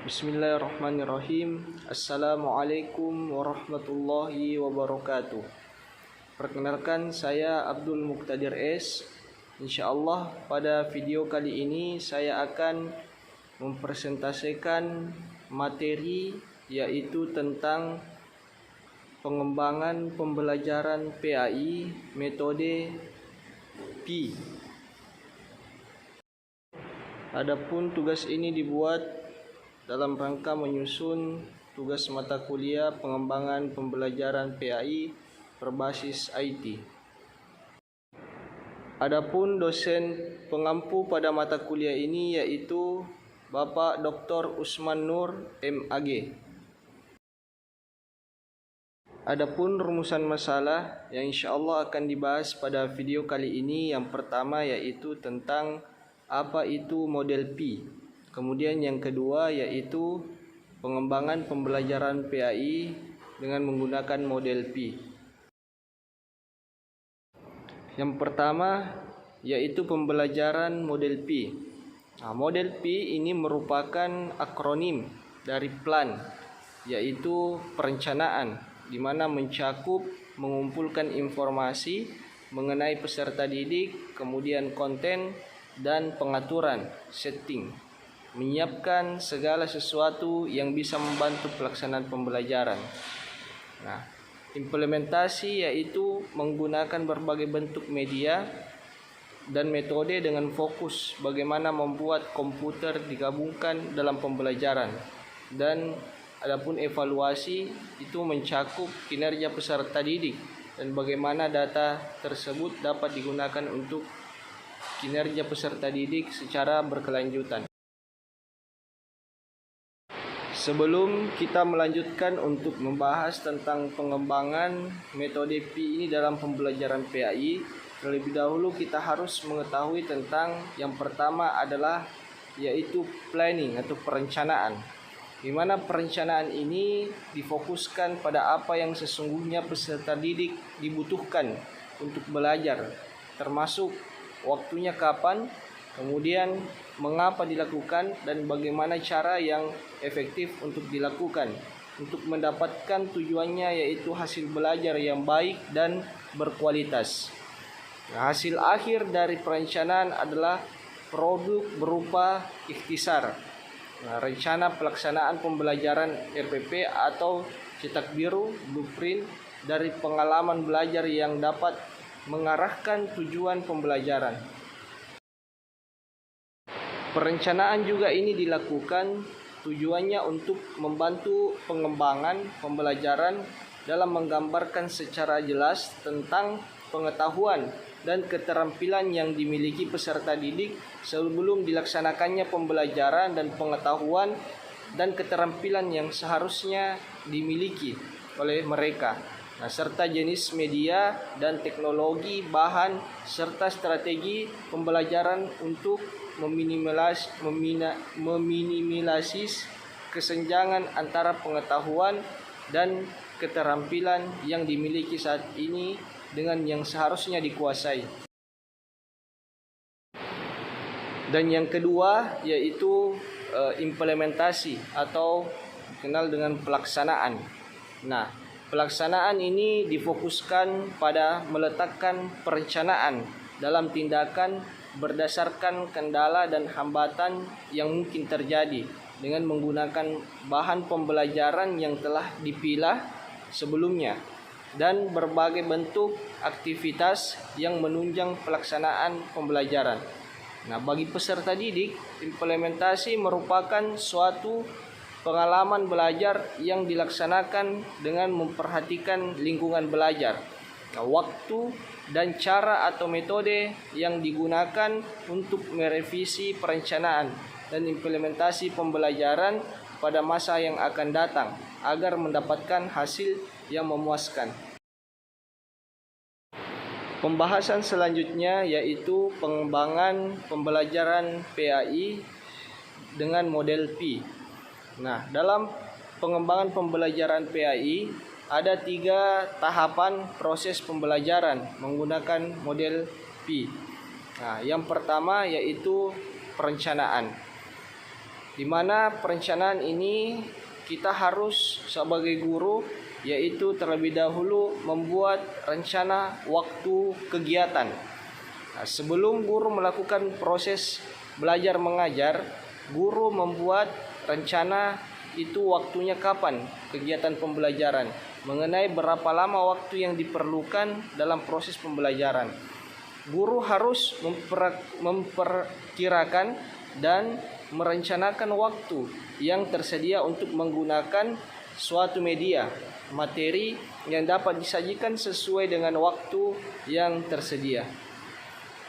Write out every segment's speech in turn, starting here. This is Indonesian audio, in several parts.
Bismillahirrahmanirrahim. Assalamualaikum warahmatullahi wabarakatuh. Perkenalkan, saya Abdul Muqtadir S. Insyaallah pada video kali ini saya akan mempresentasikan materi yaitu tentang pengembangan pembelajaran PAI metode P. Adapun tugas ini dibuat dalam rangka menyusun tugas mata kuliah pengembangan pembelajaran PAI berbasis IT. Adapun dosen pengampu pada mata kuliah ini yaitu Bapak Dr. Usman Nur MAG. Adapun rumusan masalah yang insyaallah akan dibahas pada video kali ini, yang pertama yaitu tentang apa itu model P. Kemudian yang kedua yaitu pengembangan pembelajaran PAI dengan menggunakan model P. Yang pertama yaitu pembelajaran model P. Model P ini merupakan akronim dari plan, yaitu perencanaan, di mana mencakup mengumpulkan informasi mengenai peserta didik, kemudian konten dan pengaturan setting, menyiapkan segala sesuatu yang bisa membantu pelaksanaan pembelajaran. Implementasi yaitu menggunakan berbagai bentuk media dan metode dengan fokus bagaimana membuat komputer digabungkan dalam pembelajaran. Dan adapun evaluasi itu mencakup kinerja peserta didik dan bagaimana data tersebut dapat digunakan untuk kinerja peserta didik secara berkelanjutan. Sebelum kita melanjutkan untuk membahas tentang pengembangan metode P ini dalam pembelajaran PAI, terlebih dahulu kita harus mengetahui tentang yang pertama adalah yaitu planning atau perencanaan, di mana perencanaan ini difokuskan pada apa yang sesungguhnya peserta didik dibutuhkan untuk belajar, termasuk waktunya kapan, kemudian mengapa dilakukan, dan bagaimana cara yang efektif untuk dilakukan untuk mendapatkan tujuannya, yaitu hasil belajar yang baik dan berkualitas. Hasil akhir dari perencanaan adalah produk berupa ikhtisar, rencana pelaksanaan pembelajaran RPP atau cetak biru, blueprint dari pengalaman belajar yang dapat mengarahkan tujuan pembelajaran. Perencanaan juga ini dilakukan tujuannya untuk membantu pengembangan pembelajaran dalam menggambarkan secara jelas tentang pengetahuan dan keterampilan yang dimiliki peserta didik sebelum dilaksanakannya pembelajaran, dan pengetahuan dan keterampilan yang seharusnya dimiliki oleh mereka, serta jenis media dan teknologi bahan serta strategi pembelajaran untuk meminimalisir kesenjangan antara pengetahuan dan keterampilan yang dimiliki saat ini dengan yang seharusnya dikuasai. Dan yang kedua yaitu implementasi atau dikenal dengan pelaksanaan. Pelaksanaan ini difokuskan pada meletakkan perencanaan dalam tindakan berdasarkan kendala dan hambatan yang mungkin terjadi dengan menggunakan bahan pembelajaran yang telah dipilah sebelumnya dan berbagai bentuk aktivitas yang menunjang pelaksanaan pembelajaran. Bagi peserta didik, implementasi merupakan suatu pengalaman belajar yang dilaksanakan dengan memperhatikan lingkungan belajar, waktu dan cara atau metode yang digunakan untuk merevisi perencanaan dan implementasi pembelajaran pada masa yang akan datang agar mendapatkan hasil yang memuaskan. Pembahasan selanjutnya yaitu pengembangan pembelajaran PAI dengan model P. Dalam pengembangan pembelajaran PAI ada 3 tahapan proses pembelajaran menggunakan model P. Yang pertama yaitu perencanaan. di mana perencanaan ini kita harus sebagai guru yaitu terlebih dahulu membuat rencana waktu kegiatan. Nah, sebelum guru melakukan proses belajar mengajar, guru membuat rencana itu waktunya kapan kegiatan pembelajaran, mengenai berapa lama waktu yang diperlukan dalam proses pembelajaran. Guru harus memperkirakan dan merencanakan waktu yang tersedia untuk menggunakan suatu media, materi yang dapat disajikan sesuai dengan waktu yang tersedia.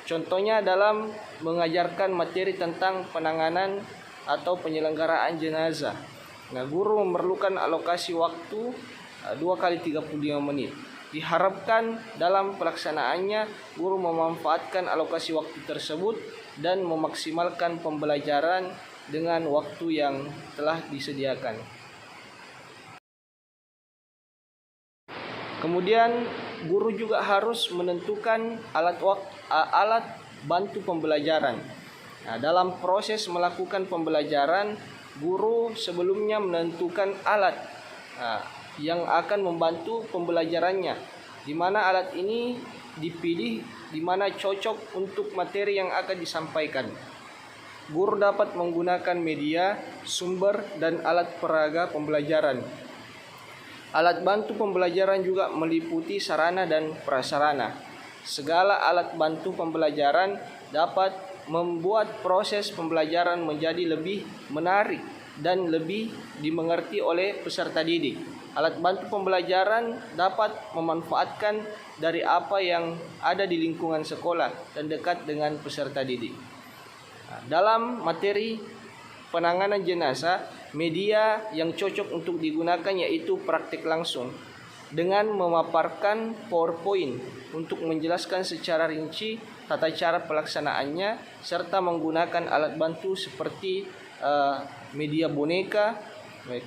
Contohnya dalam mengajarkan materi tentang penanganan atau penyelenggaraan jenazah. Nah, guru memerlukan alokasi waktu 2 kali 35 menit. Diharapkan dalam pelaksanaannya guru memanfaatkan alokasi waktu tersebut dan memaksimalkan pembelajaran dengan waktu yang telah disediakan. Kemudian guru juga harus menentukan alat bantu pembelajaran. Nah, dalam proses melakukan pembelajaran, guru sebelumnya menentukan alat yang akan membantu pembelajarannya, di mana alat ini dipilih di mana cocok untuk materi yang akan disampaikan. Guru dapat menggunakan media, sumber, dan alat peraga pembelajaran. Alat bantu pembelajaran juga meliputi sarana dan prasarana. Segala alat bantu pembelajaran dapat membuat proses pembelajaran menjadi lebih menarik dan lebih dimengerti oleh peserta didik. Alat bantu pembelajaran dapat memanfaatkan dari apa yang ada di lingkungan sekolah dan dekat dengan peserta didik. Dalam materi penanganan jenazah, media yang cocok untuk digunakan yaitu praktik langsung dengan memaparkan PowerPoint untuk menjelaskan secara rinci tata cara pelaksanaannya serta menggunakan alat bantu seperti media boneka,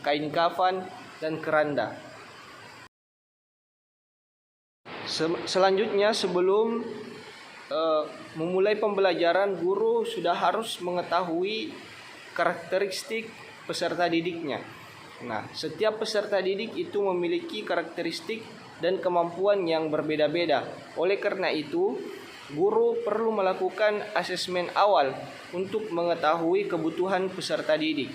kain kafan, dan keranda. Selanjutnya, sebelum memulai pembelajaran, guru sudah harus mengetahui karakteristik peserta didiknya. Nah, setiap peserta didik itu memiliki karakteristik dan kemampuan yang berbeda-beda. Oleh karena itu, guru perlu melakukan asesmen awal untuk mengetahui kebutuhan peserta didik.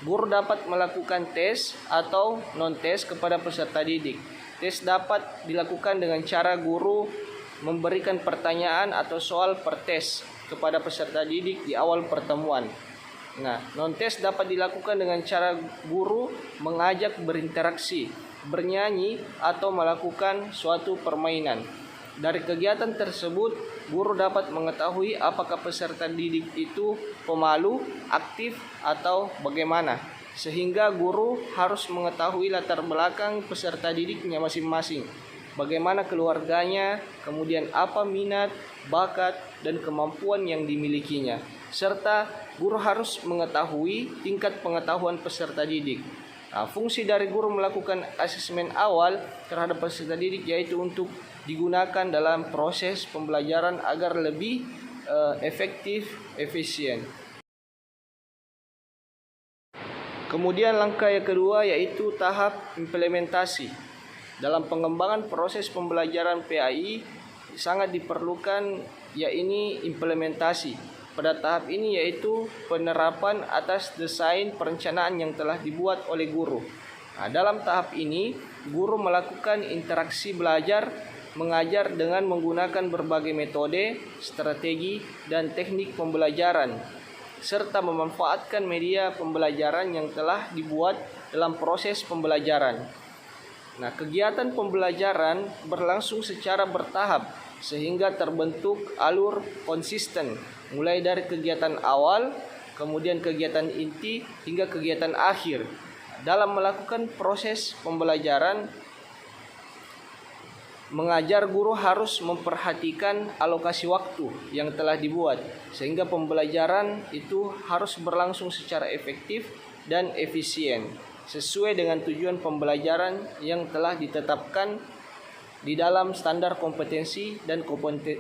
Guru dapat melakukan tes atau non-tes kepada peserta didik. Tes dapat dilakukan dengan cara guru memberikan pertanyaan atau soal per tes kepada peserta didik di awal pertemuan. Nah, non-tes dapat dilakukan dengan cara guru mengajak berinteraksi, bernyanyi, atau melakukan suatu permainan. Dari kegiatan tersebut, guru dapat mengetahui apakah peserta didik itu pemalu, aktif, atau bagaimana. Sehingga guru harus mengetahui latar belakang peserta didiknya masing-masing. Bagaimana keluarganya, kemudian apa minat, bakat, dan kemampuan yang dimilikinya. Serta guru harus mengetahui tingkat pengetahuan peserta didik. Nah, fungsi dari guru melakukan asesmen awal terhadap peserta didik yaitu untuk digunakan dalam proses pembelajaran agar lebih efektif, efisien. Kemudian langkah yang kedua yaitu tahap implementasi. Dalam pengembangan proses pembelajaran PAI sangat diperlukan yaitu implementasi. Pada tahap ini yaitu penerapan atas desain perencanaan yang telah dibuat oleh guru. Nah, dalam tahap ini, guru melakukan interaksi belajar mengajar dengan menggunakan berbagai metode, strategi, dan teknik pembelajaran, serta memanfaatkan media pembelajaran yang telah dibuat dalam proses pembelajaran. Nah, kegiatan pembelajaran berlangsung secara bertahap sehingga terbentuk alur konsisten, mulai dari kegiatan awal, kemudian kegiatan inti, hingga kegiatan akhir. Dalam melakukan proses pembelajaran mengajar, guru harus memperhatikan alokasi waktu yang telah dibuat, sehingga pembelajaran itu harus berlangsung secara efektif dan efisien, sesuai dengan tujuan pembelajaran yang telah ditetapkan di dalam standar kompetensi dan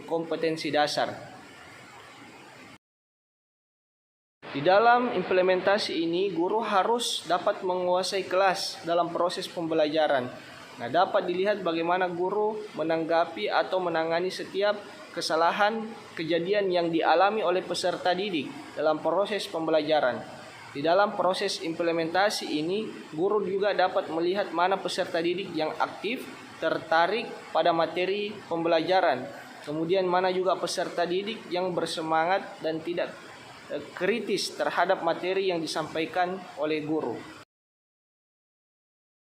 kompetensi dasar. Di dalam implementasi ini, guru harus dapat menguasai kelas dalam proses pembelajaran. Nah, dapat dilihat bagaimana guru menanggapi atau menangani setiap kesalahan kejadian yang dialami oleh peserta didik dalam proses pembelajaran. Di dalam proses implementasi ini, guru juga dapat melihat mana peserta didik yang aktif, tertarik pada materi pembelajaran. Kemudian mana juga peserta didik yang bersemangat dan tidak kritis terhadap materi yang disampaikan oleh guru.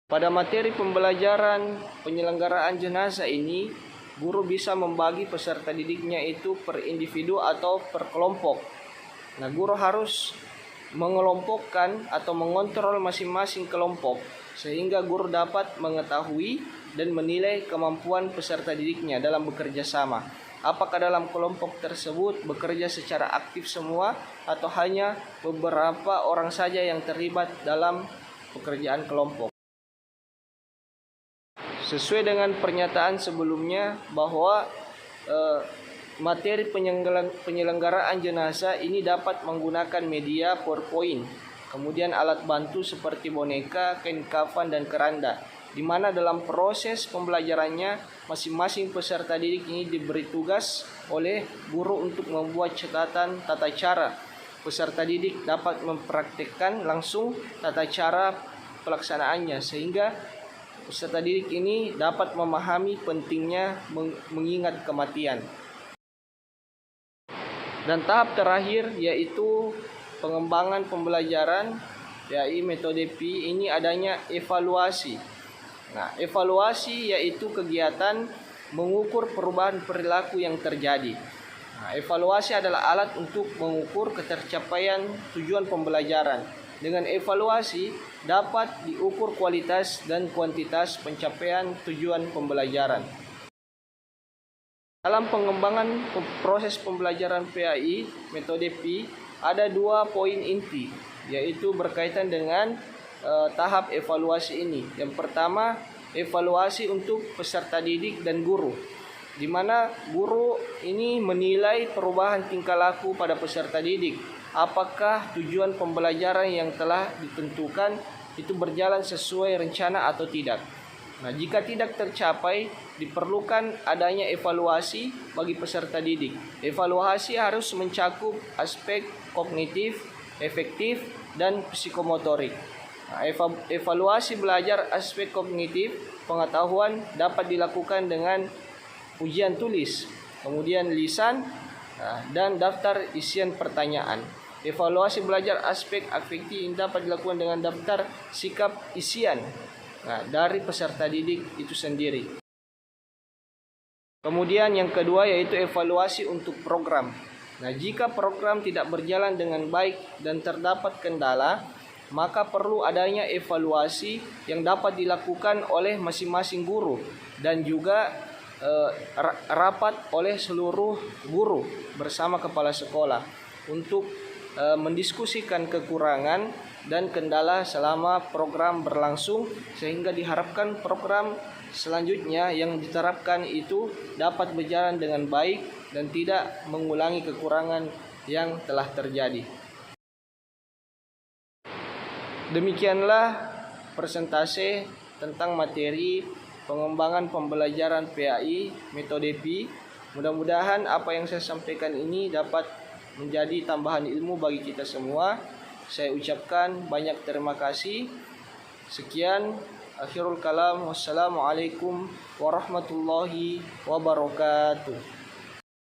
Pada materi pembelajaran penyelenggaraan jenazah ini, guru bisa membagi peserta didiknya itu per individu atau per kelompok. Nah, guru harus mengelompokkan atau mengontrol masing-masing kelompok sehingga guru dapat mengetahui dan menilai kemampuan peserta didiknya dalam bekerja sama. Apakah dalam kelompok tersebut bekerja secara aktif semua atau hanya beberapa orang saja yang terlibat dalam pekerjaan kelompok. Sesuai dengan pernyataan sebelumnya bahwa materi penyelenggaraan jenazah ini dapat menggunakan media PowerPoint, kemudian alat bantu seperti boneka, kain kafan, dan keranda, di mana dalam proses pembelajarannya masing-masing peserta didik ini diberi tugas oleh guru untuk membuat catatan tata cara. Peserta didik dapat mempraktikkan langsung tata cara pelaksanaannya sehingga peserta didik ini dapat memahami pentingnya mengingat kematian. Dan tahap terakhir yaitu pengembangan pembelajaran, yaitu metode P ini adanya evaluasi. Nah, evaluasi yaitu kegiatan mengukur perubahan perilaku yang terjadi. Nah, evaluasi adalah alat untuk mengukur ketercapaian tujuan pembelajaran. Dengan evaluasi dapat diukur kualitas dan kuantitas pencapaian tujuan pembelajaran. Dalam pengembangan proses pembelajaran PAI, metode P, ada 2 poin inti, yaitu berkaitan dengan tahap evaluasi ini. Yang pertama, evaluasi untuk peserta didik dan guru, di mana guru ini menilai perubahan tingkah laku pada peserta didik. Apakah tujuan pembelajaran yang telah ditentukan itu berjalan sesuai rencana atau tidak. Nah, jika tidak tercapai, diperlukan adanya evaluasi bagi peserta didik. Evaluasi harus mencakup aspek kognitif, efektif, dan psikomotorik. Nah, evaluasi belajar aspek kognitif pengetahuan dapat dilakukan dengan ujian tulis, kemudian lisan, dan daftar isian pertanyaan. Evaluasi belajar aspek afektif dapat dilakukan dengan daftar sikap isian dari peserta didik itu sendiri. Kemudian yang kedua yaitu evaluasi untuk program. Nah, jika program tidak berjalan dengan baik dan terdapat kendala, maka perlu adanya evaluasi yang dapat dilakukan oleh masing-masing guru dan juga rapat oleh seluruh guru bersama kepala sekolah untuk mendiskusikan kekurangan dan kendala selama program berlangsung sehingga diharapkan program selanjutnya yang diterapkan itu dapat berjalan dengan baik dan tidak mengulangi kekurangan yang telah terjadi. Demikianlah presentase tentang materi pengembangan pembelajaran PAI metode P. Mudah-mudahan apa yang saya sampaikan ini dapat menjadi tambahan ilmu bagi kita semua. Saya ucapkan banyak terima kasih. Sekian, akhirul kalam. Wassalamualaikum warahmatullahi wabarakatuh.